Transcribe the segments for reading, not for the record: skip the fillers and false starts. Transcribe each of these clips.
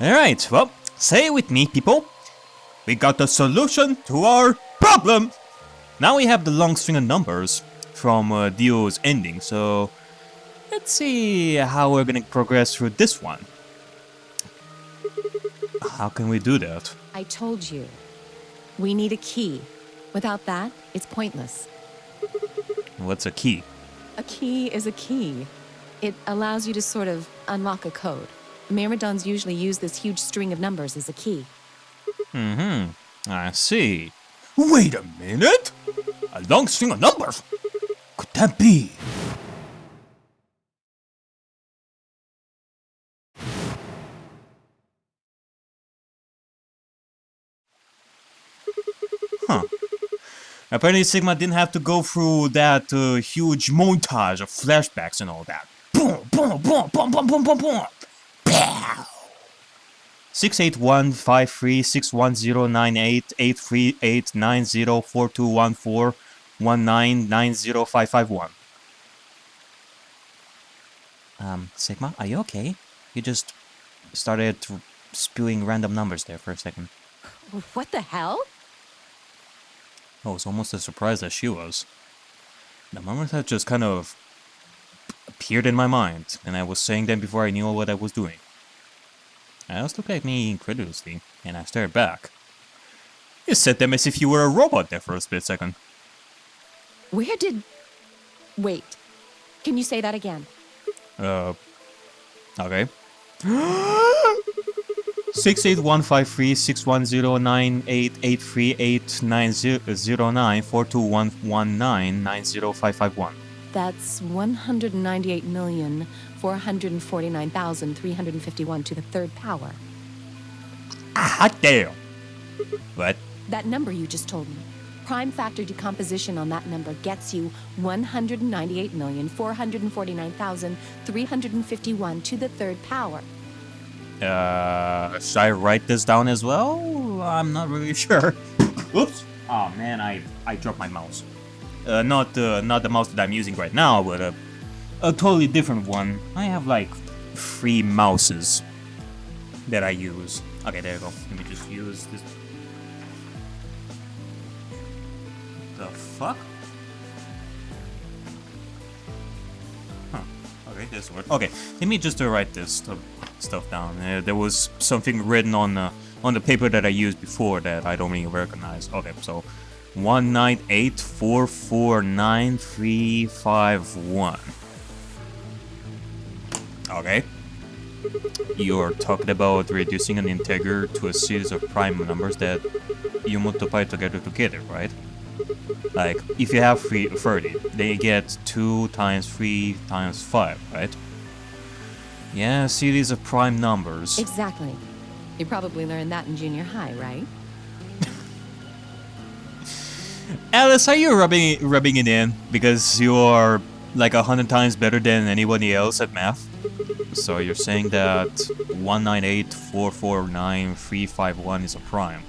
Alright, well, say it with me, people. We got the solution to our problem! Now we have the long string of numbers from Dio's ending, so let's see how we're gonna progress through this one. How can we do that? I told you. We need a key. Without that, it's pointless. What's a key? A key is a key. It allows you to sort of unlock a code. Myrmidons usually use this huge string of numbers as a key. I see. Wait a minute! A long string of numbers? Could that be? Huh. Apparently Sigma didn't have to go through that huge montage of flashbacks and all that. Boom, boom, boom, boom, boom, boom, boom, boom. Pow! 681536109883890421419905551. Sigma, are you okay? You just started spewing random numbers there for a second. What the hell? I was almost as surprised as she was. The numbers had just kind of appeared in my mind, and I was saying them before I knew what I was doing. Alice looked at me incredulously, and I stared back. You said them as if you were a robot there for a split second. Where did... Wait. Can you say that again? Okay. 68153610988389009421119905551. That's 198,449,351 to the third power. Ah, damn! What? That number you just told me. Prime factor decomposition on that number gets you 198,449,351 to the third power. Should I write this down as well? I'm not really sure. Oops! Oh man, I dropped my mouse. Not the mouse that I'm using right now, but a totally different one. I have like 3 mouses that I use. Okay, there you go. Let me just use this. The fuck? Huh. Okay, this worked. Okay, let me just write this stuff down. There was something written on the paper that I used before that I don't really recognize. Okay, so 198449351. Okay. You're talking about reducing an integer to a series of prime numbers that you multiply together, right? Like, if you have 30, then you get 2 times 3 times 5, right? Yeah, series of prime numbers. Exactly. You probably learned that in junior high, right? Alice, are you rubbing it in because you're like 100 times better than anybody else at math? So you're saying that 198449351 is a prime.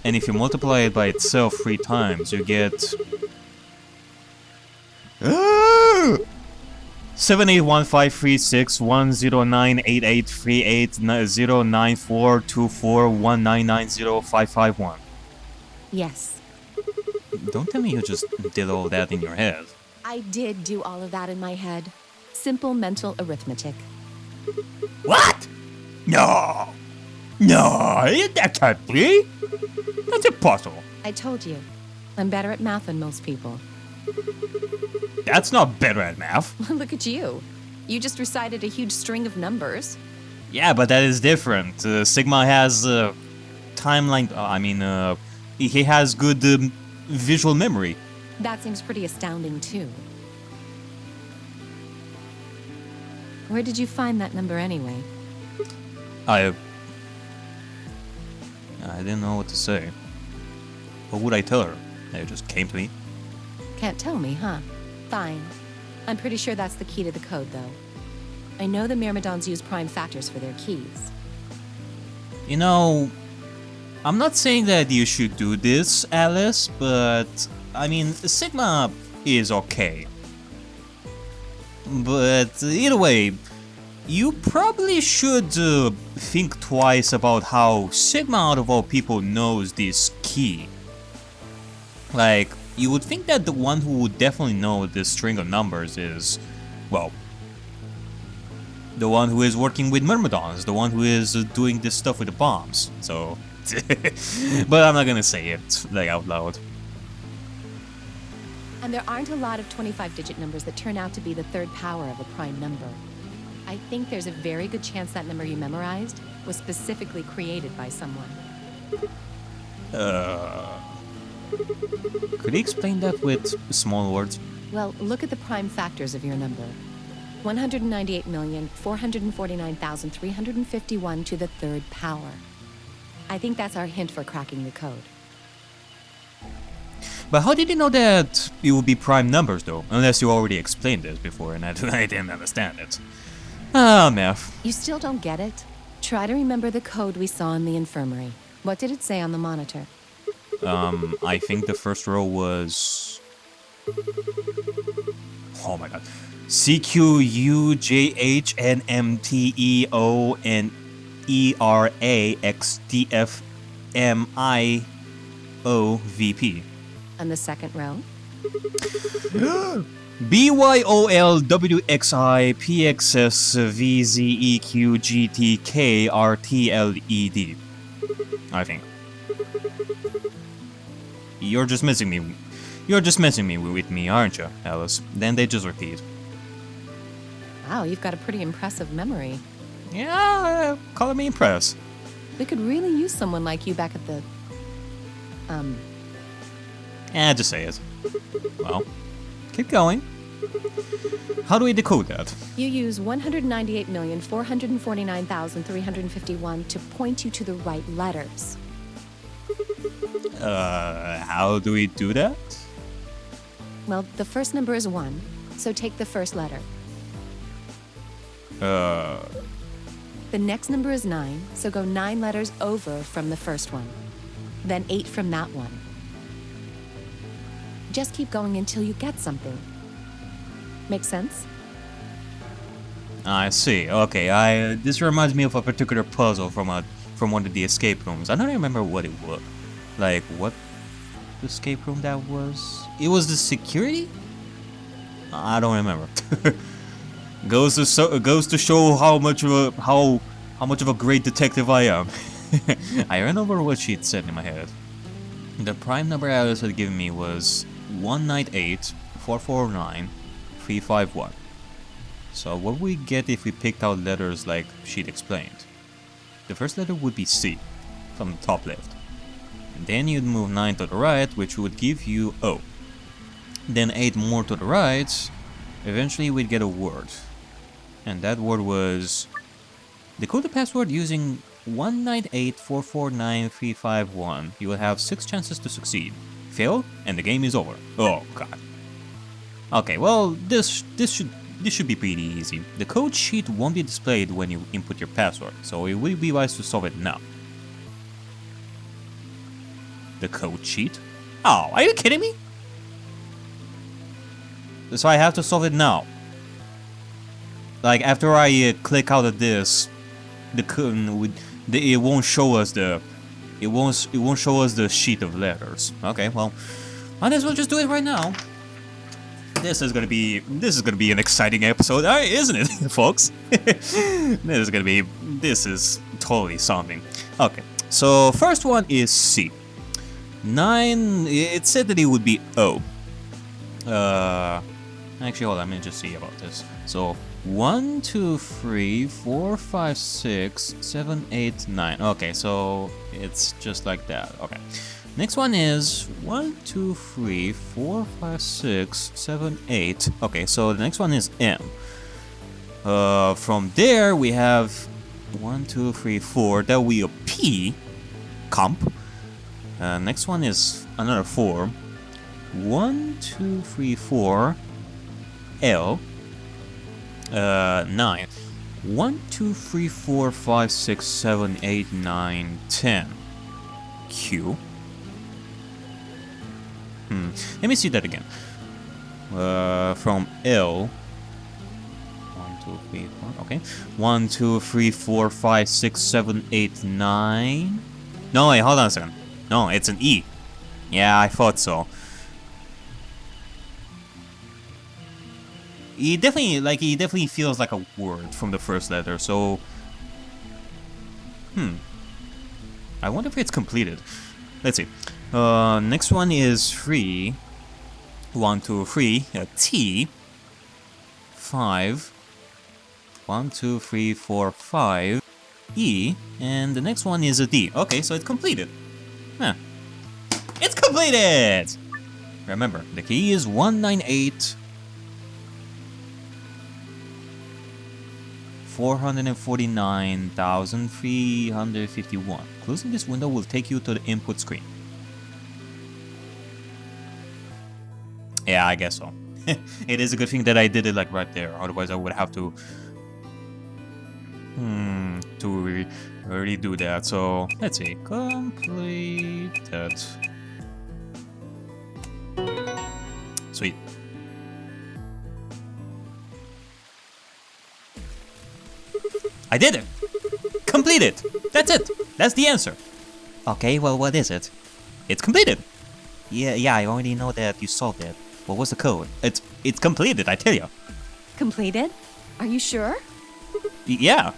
And if you multiply it by itself 3 times, you get 781536109883890942419905551. Yes. Don't tell me you just did all that in your head. I did do all of that in my head. Simple mental arithmetic. What? No! No, that can't be! That's impossible. I told you. I'm better at math than most people. That's not better at math. Look at you. You just recited a huge string of numbers. Yeah, but that is different. Sigma has timeline. He has good visual memory. That seems pretty astounding, too. Where did you find that number anyway? I didn't know what to say. What would I tell her? It just came to me. Can't tell me, huh? Fine. I'm pretty sure that's the key to the code, though. I know the Myrmidons use prime factors for their keys. You know, I'm not saying that you should do this, Alice, but I mean, Sigma is okay. But either way, you probably should think twice about how Sigma out of all people knows this key. Like, you would think that the one who would definitely know this string of numbers is, well, the one who is working with Myrmidons, the one who is doing this stuff with the bombs. So, but I'm not gonna say it like out loud. And there aren't a lot of 25-digit numbers that turn out to be the third power of a prime number. I think there's a very good chance that number you memorized was specifically created by someone. Could you explain that with small words? Well, look at the prime factors of your number. 198,449,351 to the third power. I think that's our hint for cracking the code. But how did you know that it would be prime numbers, though? Unless you already explained this before and I didn't understand it. Ah, math. You still don't get it? Try to remember the code we saw in the infirmary. What did it say on the monitor? I think the first row was... Oh my god. CQUJHNMTEONERAXDFMIOVP. And the second row? BYOLWXIPXSVZEQGTKRTLED. I think. You're just messing me. You're just messing me with me, aren't you, Alice? Then they just repeat. Wow, you've got a pretty impressive memory. Yeah, call me impressed. We could really use someone like you back at the... Just say it. Well, keep going. How do we decode that? You use 198,449,351 to point you to the right letters. How do we do that? Well, the first number is 1, so take the first letter. The next number is 9, so go 9 letters over from the first one. Then 8 from that one. Just keep going until you get something. Make sense? I see. Okay, this reminds me of a particular puzzle from one of the escape rooms. I don't remember what it was. Like, what escape room that was? It was the security? I don't remember. goes to show how much of a great detective I am. I remember what she'd said in my head. The prime number Alice had given me was 198,449,351. So what would we get if we picked out letters like she'd explained? The first letter would be C, from the top left. Then you'd move 9 to the right, which would give you O. Then 8 more to the right, eventually we'd get a word. And that word was... Decode the password using 198,449,351. You will have 6 chances to succeed. Fail, and the game is over. Oh god. Okay, well, this should be pretty easy. The code sheet won't be displayed when you input your password, so it would be wise to solve it now. The code sheet? Oh, are you kidding me? So I have to solve it now. Like, after I click out of this, it won't show us the... It won't show us the sheet of letters. Okay, well, might as well just do it right now. This is gonna be an exciting episode, isn't it, folks? This is totally something. Okay, so first one is C. 9. It said that it would be O. Actually, hold on, let me just see about this. So 1, 2, 3, 4, 5, 6, 7, 8, 9. Okay, so it's just like that. Okay. Next one is 1, 2, 3, 4, 5, 6, 7, 8. Okay, so the next one is M. From there we have 1, 2, 3, 4. That will be a P. Comp. Next one is another 4. 1, 2, 3, 4. L. 9. 1, 2, 3, 4, 5, 6, 7, 8, 9, 10. Q. Let me see that again. From L. 1, 2, 3, 4. Okay. 1, 2, 3, 4, 5, 6, 7, 8, 9. No, wait, hold on a second. No, it's an E. Yeah, I thought so. He definitely feels like a word from the first letter, so I wonder if it's completed. Let's see. Next one is 3. 1, 2, 3, T. 5. 1, 2, 3, 4, 5. E. And the next one is a D. Okay, so it's completed. Huh. It's completed! Remember, the key is 198. 449,351. Closing this window will take you to the input screen. Yeah, I guess so. It is a good thing that I did it like right there. Otherwise, I would have to redo that. So let's see. Completed. Sweet. I did it! Completed! That's it! That's the answer! Okay, well, what is it? It's completed! Yeah, I already know that you solved it. What was the code? It's completed, I tell you. Completed? Are you sure? Yeah.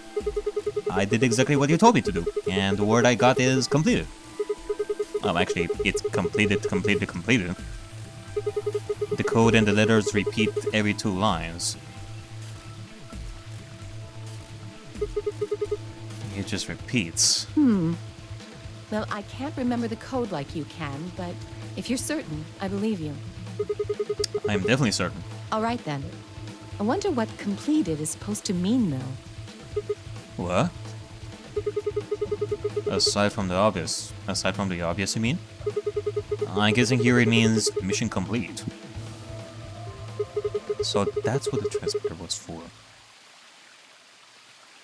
I did exactly what you told me to do. And the word I got is completed. Well, actually, it's completed. The code and the letters repeat every 2 lines. It just repeats. Well, I can't remember the code like you can, but if you're certain, I believe you. I'm definitely certain. All right, then. I wonder what completed is supposed to mean, though. What? Aside from the obvious, you mean? I'm guessing here it means mission complete. So that's what the transmitter was for.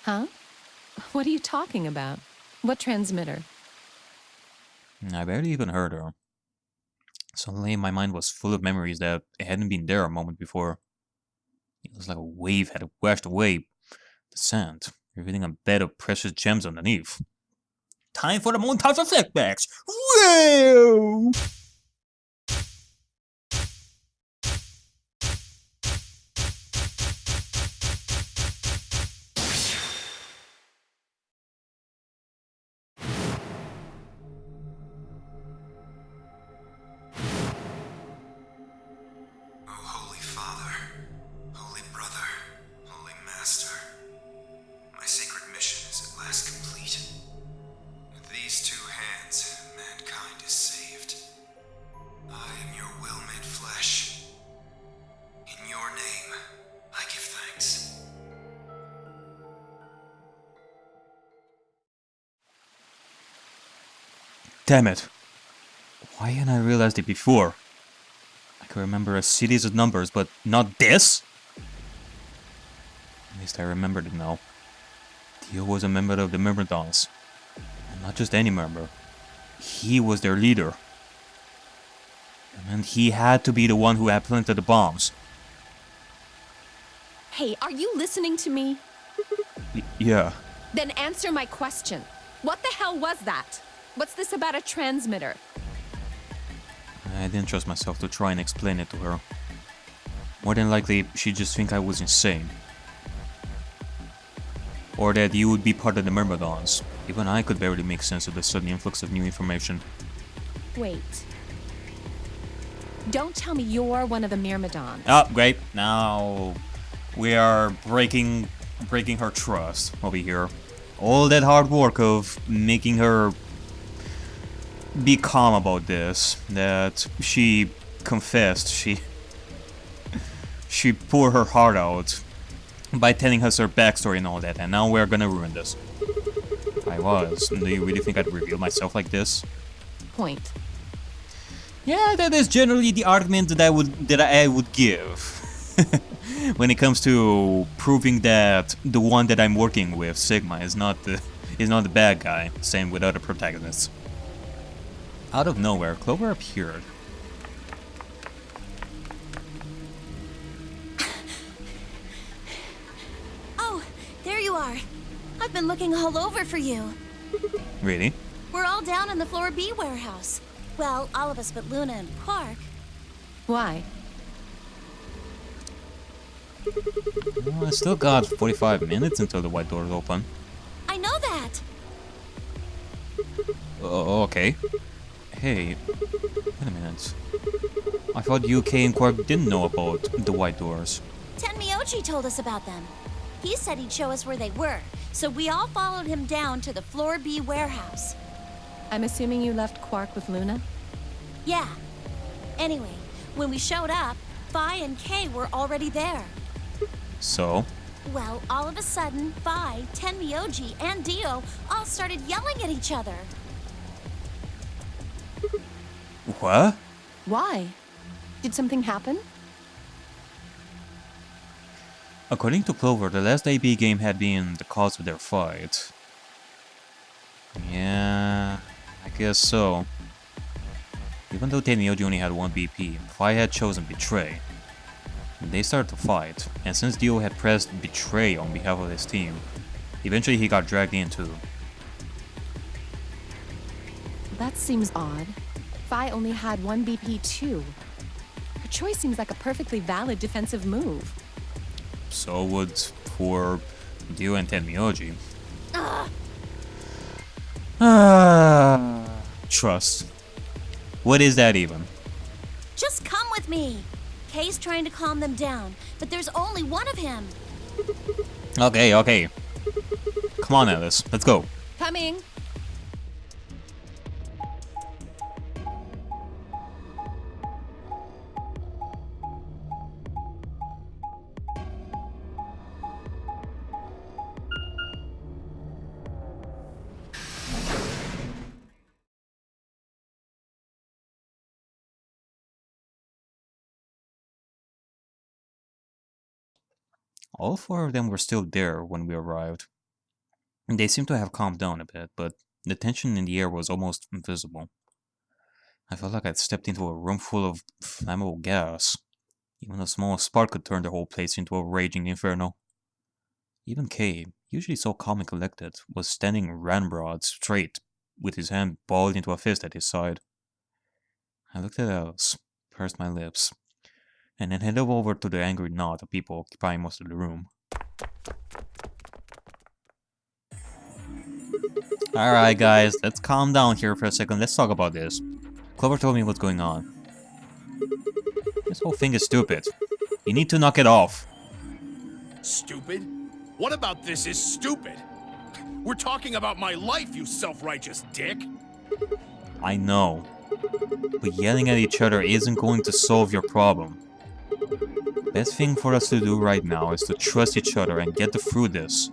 Huh? What are you talking about? What transmitter? I barely even heard her. Suddenly my mind was full of memories that hadn't been there a moment before. It was like a wave had washed away the sand, revealing a bed of precious gems underneath. Time for the montage of flashbacks! Whoa! Damn it. Why hadn't I realized it before? I can remember a series of numbers, but not this? At least I remembered it now. Dio was a member of the Myrmidons. And not just any member. He was their leader. And he had to be the one who had planted the bombs. Hey, are you listening to me? Yeah. Then answer my question. What the hell was that? What's this about a transmitter? I didn't trust myself to try and explain it to her. More than likely, she'd just think I was insane. Or that you would be part of the Myrmidons. Even I could barely make sense of the sudden influx of new information. Wait. Don't tell me you're one of the Myrmidons. Oh, great. Now we are breaking her trust over here. All that hard work of making her be calm about this, that she confessed, she poured her heart out by telling us her backstory and all that, and now we're gonna ruin this. Do you really think I'd reveal myself like this? Point. Yeah, that is generally the argument that I would give when it comes to proving that the one that I'm working with, Sigma, is not the bad guy. Same with other protagonists. Out of nowhere, Clover appeared. I've been looking all over for you. Really? We're all down in the floor B warehouse. Well, all of us but Luna and Quark. Why? Well, I still got 45 minutes until the white doors open. I know that. Okay. Hey, wait a minute. I thought UK and Quark didn't know about the white doors. Tenmyouji told us about them. He said he'd show us where they were, so we all followed him down to the floor B warehouse. I'm assuming you left Quark with Luna? Yeah. Anyway, when we showed up, Phi and Kay were already there. So? Well, all of a sudden, Phi, Tenmyouji, and Dio all started yelling at each other. What? Why? Did something happen? According to Clover, the last AB game had been the cause of their fight. Yeah, I guess so. Even though Tenmyouji only had one BP, Phi had chosen Betray. They started to fight, and since Dio had pressed Betray on behalf of his team, eventually he got dragged in too. That seems odd. Phi only had one BP too. Her choice seems like a perfectly valid defensive move. So would for Dio and Tenmyouji. Trust. What is that even? Just come with me. Kay's trying to calm them down, but there's only one of him. Okay. Come on, Alice. Let's go. Coming! All four of them were still there when we arrived. They seemed to have calmed down a bit, but the tension in the air was almost invisible. I felt like I'd stepped into a room full of flammable gas. Even a small spark could turn the whole place into a raging inferno. Even Kay, usually so calm and collected, was standing ramrod straight, with his hand balled into a fist at his side. I looked at Alice, pursed my lips, and then headed over to the angry knot of people occupying most of the room. Alright guys, let's calm down here for a second, let's talk about this. Clover told me what's going on. This whole thing is stupid. You need to knock it off. Stupid? What about this is stupid? We're talking about my life, you self-righteous dick! I know. But yelling at each other isn't going to solve your problem. Best thing for us to do right now is to trust each other and get through this.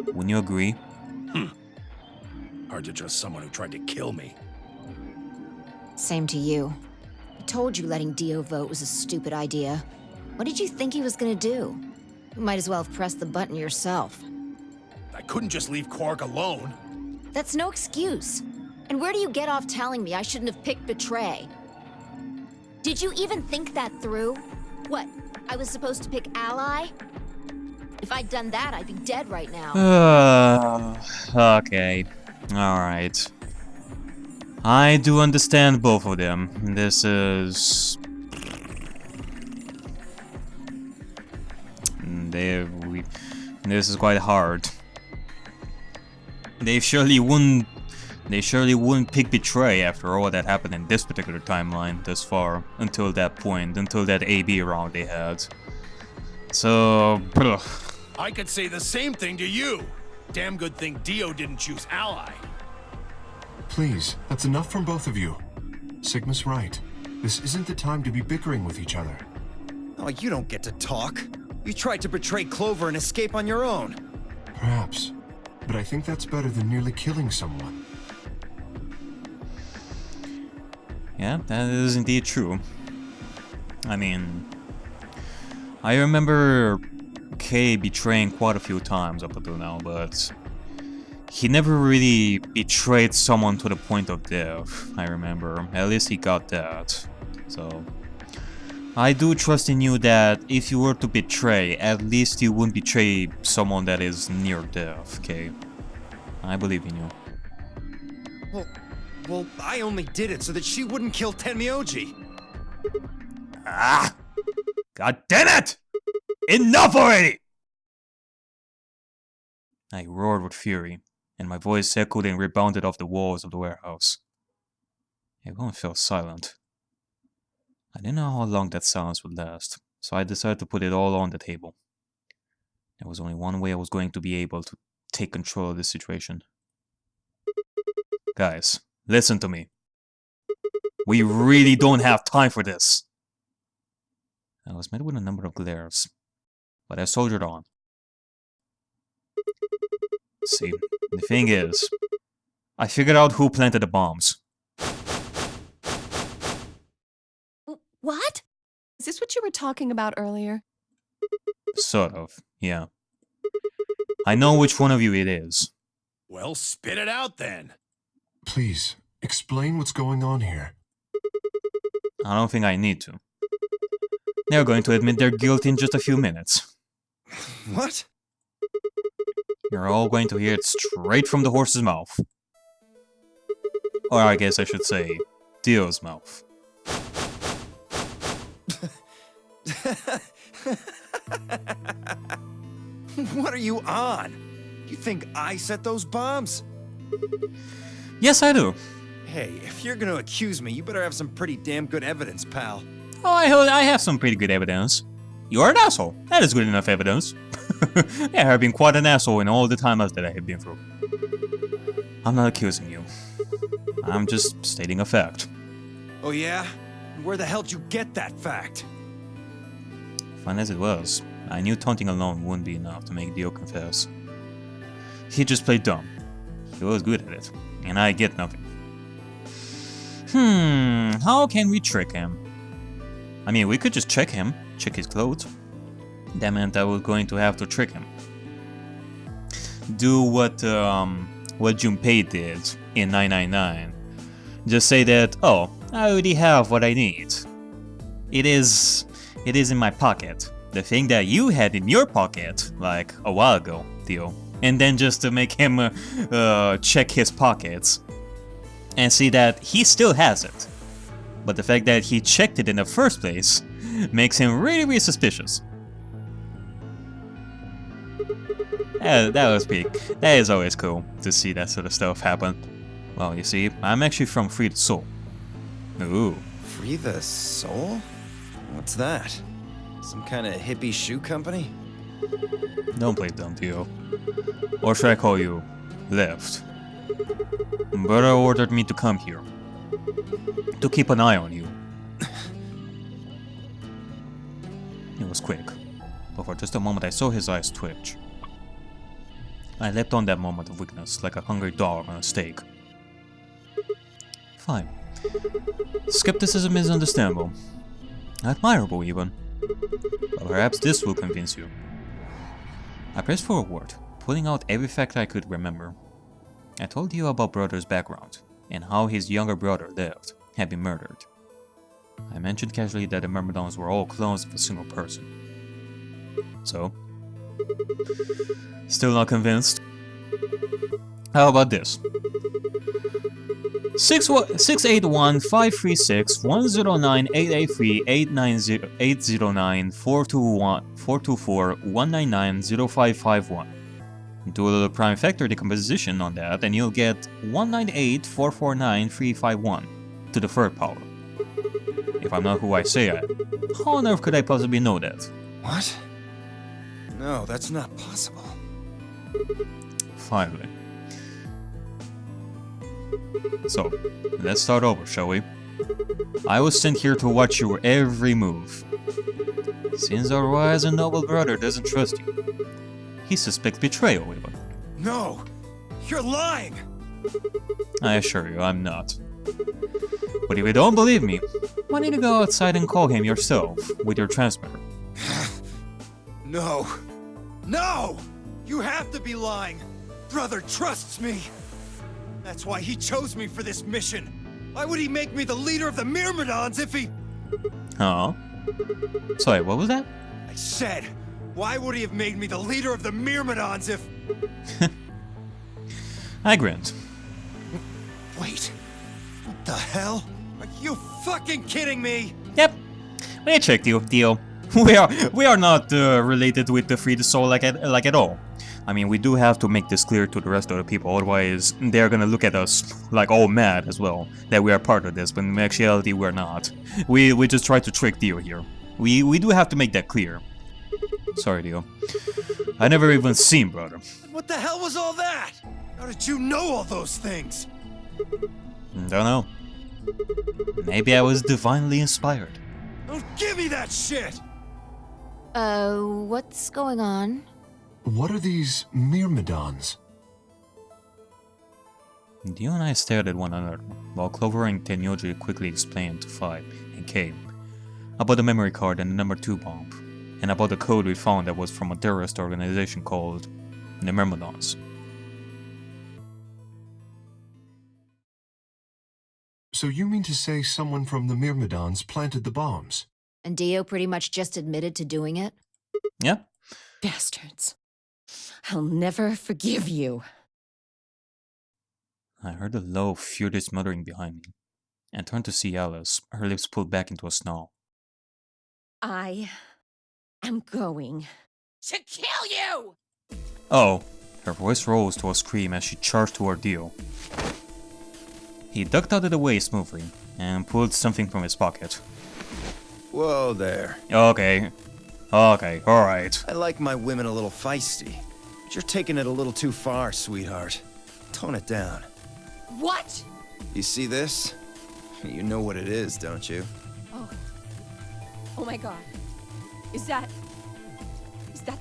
Wouldn't you agree? Hard to trust someone who tried to kill me. Same to you. I told you letting Dio vote was a stupid idea. What did you think he was gonna do? You might as well have pressed the button yourself. I couldn't just leave Quark alone. That's no excuse. And where do you get off telling me I shouldn't have picked Betray? Did you even think that through? What, I was supposed to pick Ally? If I'd done that, I'd be dead right now. Okay. Alright. I do understand both of them. This is... This is quite hard. They surely wouldn't pick Betray after all that happened in this particular timeline thus far, until that point, until that AB round they had. So, I could say the same thing to you. Damn good thing Dio didn't choose Ally. Please, that's enough from both of you. Sigma's right. This isn't the time to be bickering with each other. Oh, you don't get to talk. You tried to betray Clover and escape on your own. Perhaps, but I think that's better than nearly killing someone. yeah, that is indeed true. I mean, I remember Kay betraying quite a few times up until now, but he never really betrayed someone to the point of death, I remember. At least he got that. So, I do trust in you that if you were to betray, at least you wouldn't betray someone that is near death, okay? I believe in you. Well, I only did it so that she wouldn't kill Tenmyouji. Ah! God damn it! Enough already! I roared with fury, and my voice echoed and rebounded off the walls of the warehouse. Everyone fell silent. I didn't know how long that silence would last, so I decided to put it all on the table. There was only one way I was going to be able to take control of this situation. Guys, listen to me. We really don't have time for this. I was met with a number of glares, but I soldiered on. See, the thing is, I figured out who planted the bombs. What? Is this what you were talking about earlier? Sort of, yeah. I know which one of you it is. Well, spit it out then. Please, explain what's going on here. I don't think I need to. They're going to admit their guilt in just a few minutes. What? You're all going to hear it straight from the horse's mouth. Or I guess I should say, Dio's mouth. What are you on? You think I set those bombs? Yes, I do. Hey, if you're gonna accuse me, you better have some pretty damn good evidence, pal. Oh, I have some pretty good evidence. You're an asshole. That is good enough evidence. Yeah, I've been quite an asshole in all the times that I have been through. I'm not accusing you. I'm just stating a fact. Oh yeah? Where the hell did you get that fact? Fun as it was, I knew taunting alone wouldn't be enough to make Dio confess. He just played dumb. He was good at it, and I get nothing. How can we trick him? I mean, we could just check him, check his clothes. That meant I was going to have to trick him. Do what Junpei did in 999. Just say that, oh, I already have what I need. It is in my pocket. The thing that you had in your pocket, like a while ago, Dio. And then just to make him check his pockets and see that he still has it. But the fact that he checked it in the first place makes him really, really suspicious. That is always cool to see that sort of stuff happen. Well, you see, I'm actually from Free the Soul. Ooh. Free the Soul? What's that? Some kind of hippie shoe company? Don't play dumb, Dio. Or should I call you Left? Brother ordered me to come here. To keep an eye on you. It was quick, but for just a moment I saw his eyes twitch. I leapt on that moment of weakness like a hungry dog on a steak. Fine. Skepticism is understandable. Admirable, even. But perhaps this will convince you. I pressed forward, pulling out every fact I could remember. I told you about Brother's background, and how his younger brother, Left, had been murdered. I mentioned casually that the Myrmidons were all clones of a single person. So? Still not convinced? How about this? 688-153-6-109-883-809-424-199-0551. Do a little prime factor decomposition on that and you'll get 198-449-351 to the third power. If I'm not who I say I am, how on earth could I possibly know that? What? No, that's not possible. Finally. So, let's start over, shall we? I was sent here to watch your every move. Since our wise and noble brother doesn't trust you, he suspects betrayal even. No! You're lying! I assure you, I'm not. But if you don't believe me, why don't you go outside and call him yourself with your transmitter? No! No! You have to be lying! Brother trusts me! That's why he chose me for this mission! Why would he make me the leader of the Myrmidons if he... Huh? Sorry, what was that? I said, why would he have made me the leader of the Myrmidons if... I grinned. Wait, what the hell? Are you fucking kidding me? Yep. We checked you, Dio. We are not related with the Free the Soul like at all. I mean, we do have to make this clear to the rest of the people, otherwise they're gonna look at us like all mad as well, that we are part of this, but in actuality we're not. We just try to trick Dio here. We do have to make that clear. Sorry, Dio. I never even seen, brother. What the hell was all that? How did you know all those things? Don't know. Maybe I was divinely inspired. Don't give me that shit! What's going on? What are these Myrmidons? Dio and I stared at one another, while Clover and Tenmyouji quickly explained to Phi and K about the memory card and the number 2 bomb, and about the code we found that was from a terrorist organization called the Myrmidons. So you mean to say someone from the Myrmidons planted the bombs? And Dio pretty much just admitted to doing it? Yeah. Bastards. I'll never forgive you. I heard a low, furious muttering behind me, and turned to see Alice, her lips pulled back into a snarl. I am going to kill you! Oh, her voice rose to a scream as she charged toward Dio. He ducked out of the way smoothly, and pulled something from his pocket. Whoa there. Okay, alright. I like my women a little feisty, but you're taking it a little too far, sweetheart. Tone it down. What? You see this? You know what it is, don't you? Oh my god. Is that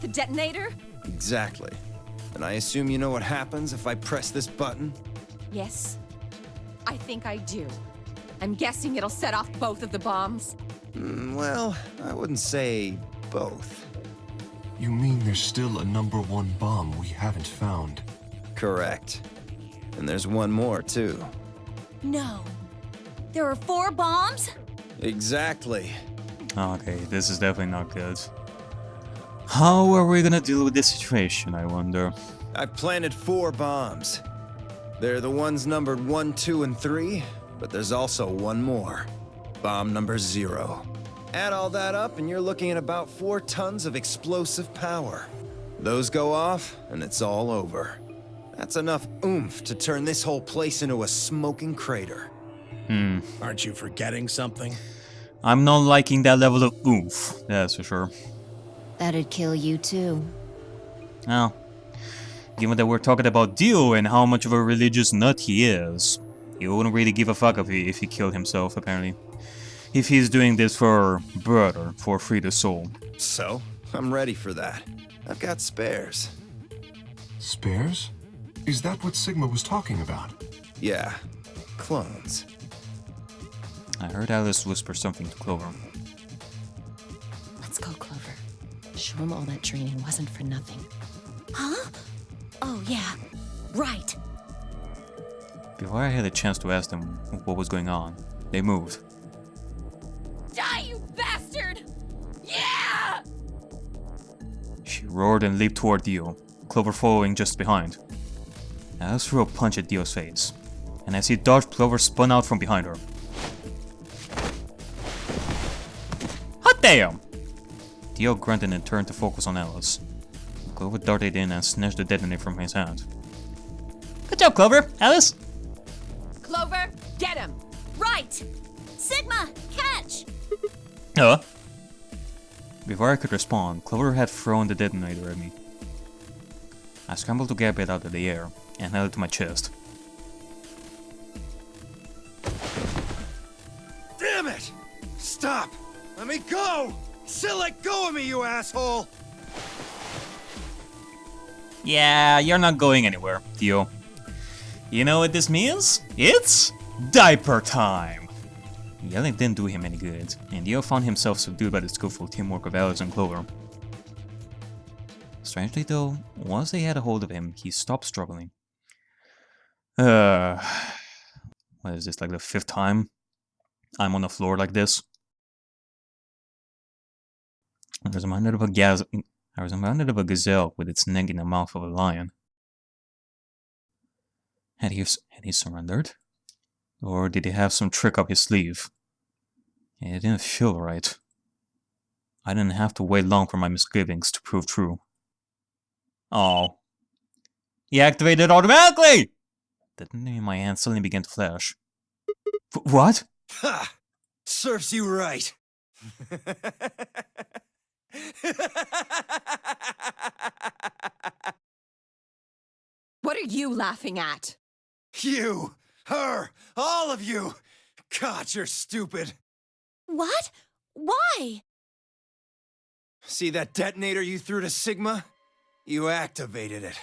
the detonator? Exactly. And I assume you know what happens if I press this button? Yes. I think I do. I'm guessing it'll set off both of the bombs. Well, I wouldn't say both. You mean there's still a number 1 bomb we haven't found? Correct. And there's one more, too. No. There are 4 bombs? Exactly. Okay, this is definitely not good. How are we gonna deal with this situation, I wonder? I planted 4 bombs. They're the ones numbered 1, 2, and 3, but there's also one more. Bomb number 0. Add all that up and you're looking at about 4 tons of explosive power. Those go off and it's all over. That's enough oomph to turn this whole place into a smoking crater. Aren't you forgetting something? I'm not liking that level of oomph, that's for sure. That'd kill you too. Well, given that we're talking about Dio and how much of a religious nut he is, he wouldn't really give a fuck if he killed himself, apparently. If he's doing this for brother, for Free the Soul. So, I'm ready for that. I've got spares. Spares? Is that what Sigma was talking about? Yeah, clones. I heard Alice whisper something to Clover. Let's go, Clover. Show him all that training wasn't for nothing. Huh? Oh, yeah. Right. Before I had a chance to ask them what was going on, they moved. Die, you bastard! Yeah! She roared and leaped toward Dio, Clover following just behind. Alice threw a punch at Dio's face, and as he dodged, Clover spun out from behind her. Hot damn! Dio grunted and turned to focus on Alice. Clover darted in and snatched the detonator from his hand. Good job, Clover! Alice? Clover, get him! Right! Sigma, catch! Before I could respond, Clover had thrown the detonator at me. I scrambled to grab it out of the air and held it to my chest. Damn it! Stop! Let me go! Still let go of me, you asshole! Yeah, you're not going anywhere, Dio. You know what this means? It's diaper time! Yelling didn't do him any good, and Dio found himself subdued by the skillful teamwork of Alice and Clover. Strangely though, once they had a hold of him, he stopped struggling. What is this, like the 5th time I'm on the floor like this? I was reminded of a gazelle with its neck in the mouth of a lion. Had he surrendered? Or did he have some trick up his sleeve? It didn't feel right. I didn't have to wait long for my misgivings to prove true. Oh. He activated automatically! The name in my hand suddenly began to flash. What? Ha! Serves you right. What are you laughing at? You, her, all of you. God, you're stupid. What? Why? See that detonator you threw to Sigma? You activated it.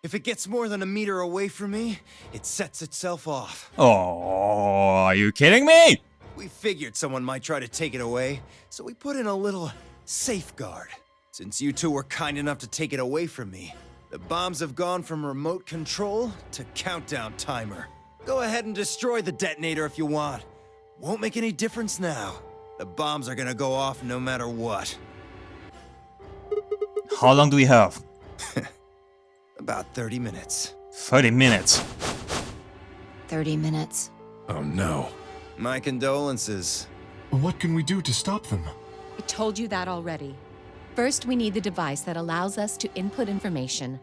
If it gets more than a meter away from me, it sets itself off. Oh, are you kidding me? We figured someone might try to take it away, so we put in a little safeguard. Since you two were kind enough to take it away from me, the bombs have gone from remote control to countdown timer. Go ahead and destroy the detonator if you want. Won't make any difference now. The bombs are gonna go off no matter what. How long do we have? About 30 minutes. 30 minutes. 30 minutes. Oh no. My condolences. What can we do to stop them? I told you that already. First, we need the device that allows us to input information.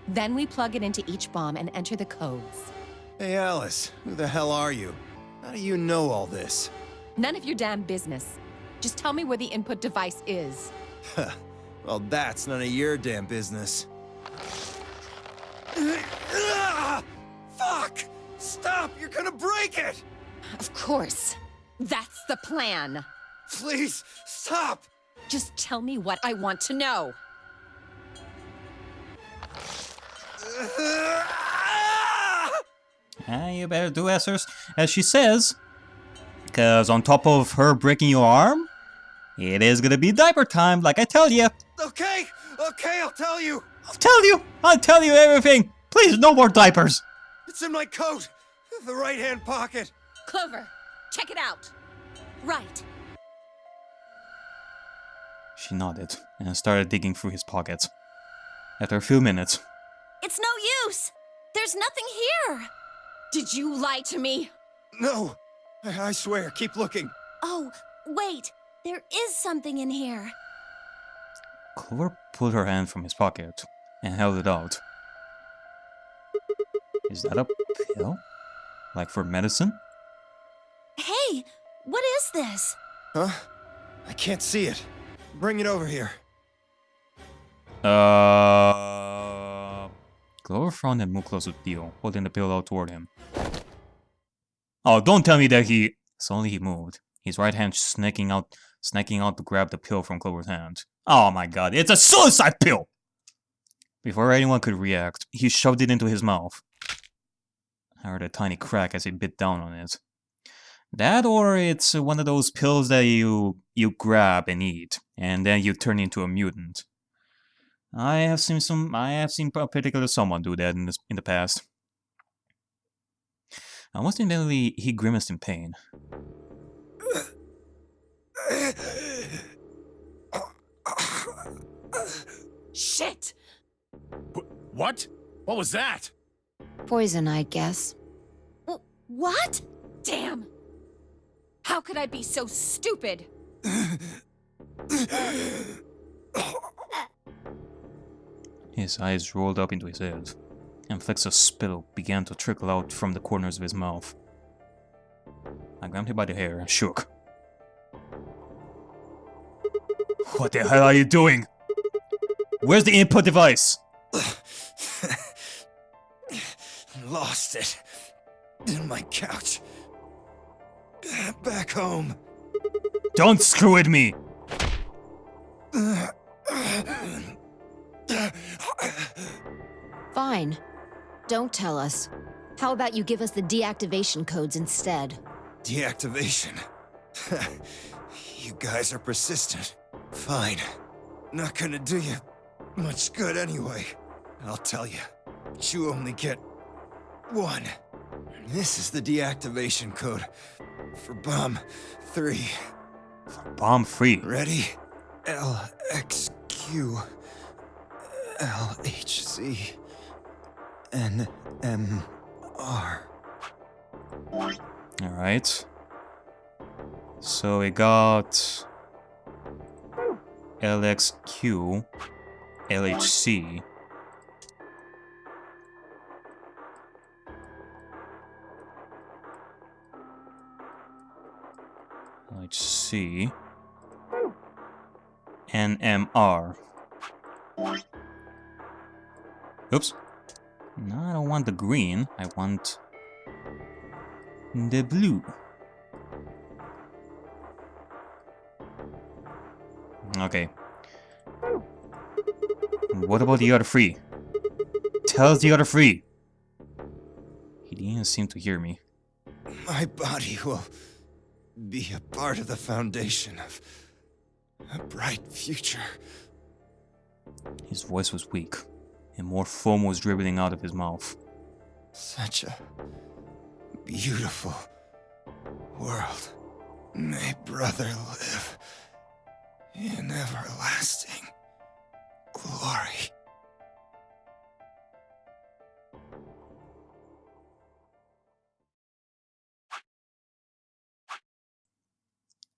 Then we plug it into each bomb and enter the codes. Hey Alice, who the hell are you? How do you know all this? None of your damn business. Just tell me where the input device is. Well, that's none of your damn business. Fuck! Stop! You're gonna break it! Of course. That's the plan. Please, stop! Just tell me what I want to know. You better do as she says. Because on top of her breaking your arm, it is gonna be diaper time, like I tell you. Okay, I'll tell you. I'll tell you everything. Please, no more diapers. It's in my coat, the right-hand pocket. Clover, check it out. Right. She nodded and started digging through his pockets. After a few minutes, It's no use. There's nothing here. Did you lie to me? No, I swear, keep looking. Oh, wait. There is something in here. Clover pulled her hand from his pocket and held it out. Is that a pill? Like for medicine? Hey, what is this? Huh? I can't see it. Bring it over here. Clover frowned and moved closer to Theo, holding the pill out toward him. Oh, don't tell me that he... Suddenly he moved, his right hand snaking out to grab the pill from Clover's hand. Oh my god, it's a suicide pill! Before anyone could react, he shoved it into his mouth. I heard a tiny crack as he bit down on it. That, or it's one of those pills that you grab and eat, and then you turn into a mutant. I have seen a particular someone do that in the past. Almost immediately, he grimaced in pain. Shit! What? What was that? Poison, I guess. What? Damn! How could I be so stupid? His eyes rolled up into his head, and flecks of spittle began to trickle out from the corners of his mouth. I grabbed him by the hair and shook. What the hell are you doing? Where's the input device? Lost it. In my couch. Back home. Don't screw with me! Fine. Don't tell us. How about you give us the deactivation codes instead? Deactivation? You guys are persistent. Fine. Not gonna do you much good anyway. I'll tell you. But you only get one. This is the deactivation code for Bomb 3. Bomb free. Ready? LXQ LHC NMR. Alright. So we got LXQ LHC. LHC NMR. Oops. No, I don't want the green. I want the blue. Okay. What about the other three? Tell us the other three. He didn't seem to hear me. My body will be a part of the foundation of a bright future. His voice was weak, and more foam was dribbling out of his mouth. Such a beautiful world. May brother live in everlasting glory.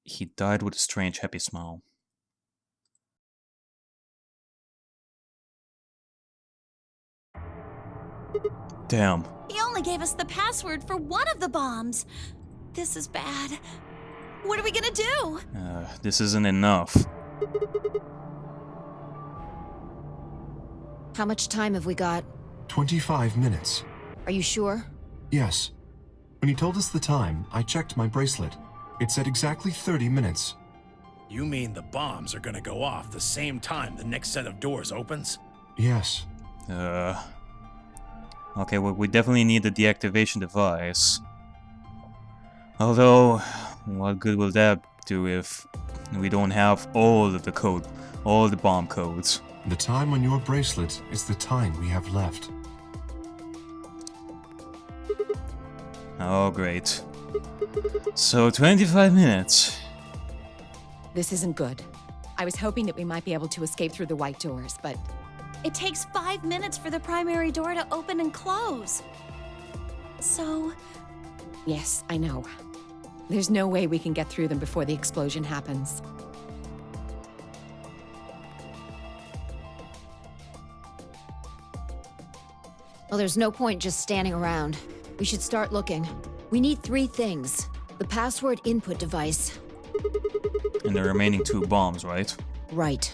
He died with a strange, happy smile. Damn. He only gave us the password for one of the bombs. This is bad. What are we gonna do? This isn't enough. How much time have we got? 25 minutes. Are you sure? Yes. When he told us the time, I checked my bracelet. It said exactly 30 minutes. You mean the bombs are gonna go off the same time the next set of doors opens? Yes. Okay, well, we definitely need the deactivation device. Although, what good will that do if we don't have all of the code, all the bomb codes? The time on your bracelet is the time we have left. Oh, great. So, 25 minutes. This isn't good. I was hoping that we might be able to escape through the white doors, but It takes 5 minutes for the primary door to open and close. So, yes, I know. There's no way we can get through them before the explosion happens. Well, there's no point just standing around. We should start looking. We need 3 things. The password input device. And the remaining 2 bombs, right? Right.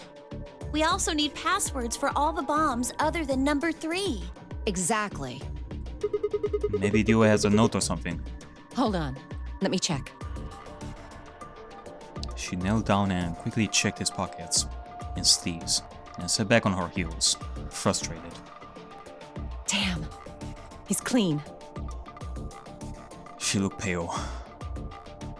we also need passwords for all the bombs other than number 3. Exactly. Maybe Dio has a note or something. Hold on. Let me check. She knelt down and quickly checked his pockets and sleeves and sat back on her heels, frustrated. Damn. He's clean. She looked pale.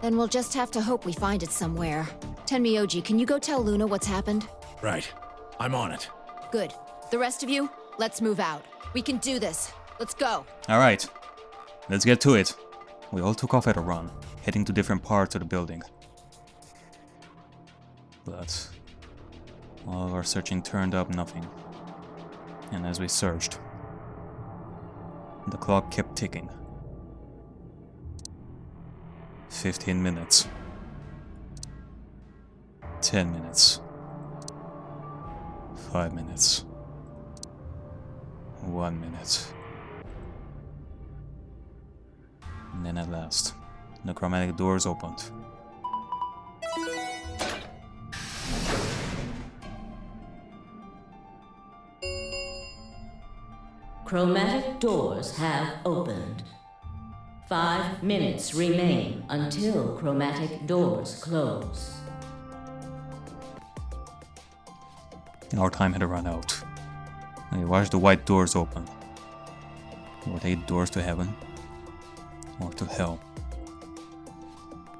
Then we'll just have to hope we find it somewhere. Tenmyouji, can you go tell Luna what's happened? Right. I'm on it. Good. The rest of you, let's move out. We can do this. Let's go. Alright, let's get to it. We all took off at a run, heading to different parts of the building. But all of our searching turned up nothing. And as we searched, the clock kept ticking. 15 minutes. 10 minutes. 5 minutes. 1 minute. And then at last, the chromatic doors opened. Chromatic doors have opened. 5 minutes remain until chromatic doors close. Our time had run out. We watched the white doors open. Were they doors to heaven? Or to hell?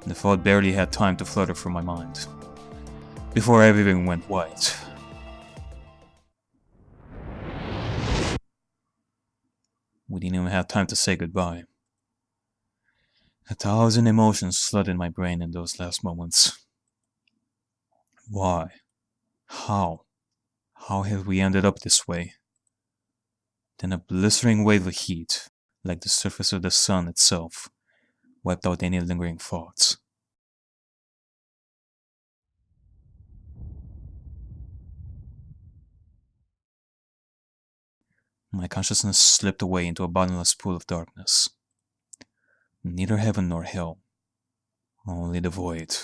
The thought barely had time to flutter through my mind before everything went white. We didn't even have time to say goodbye. 1,000 emotions flooded my brain in those last moments. Why? How? How have we ended up this way? Then a blistering wave of heat, like the surface of the sun itself, wiped out any lingering thoughts. My consciousness slipped away into a bottomless pool of darkness. Neither heaven nor hell, only the void.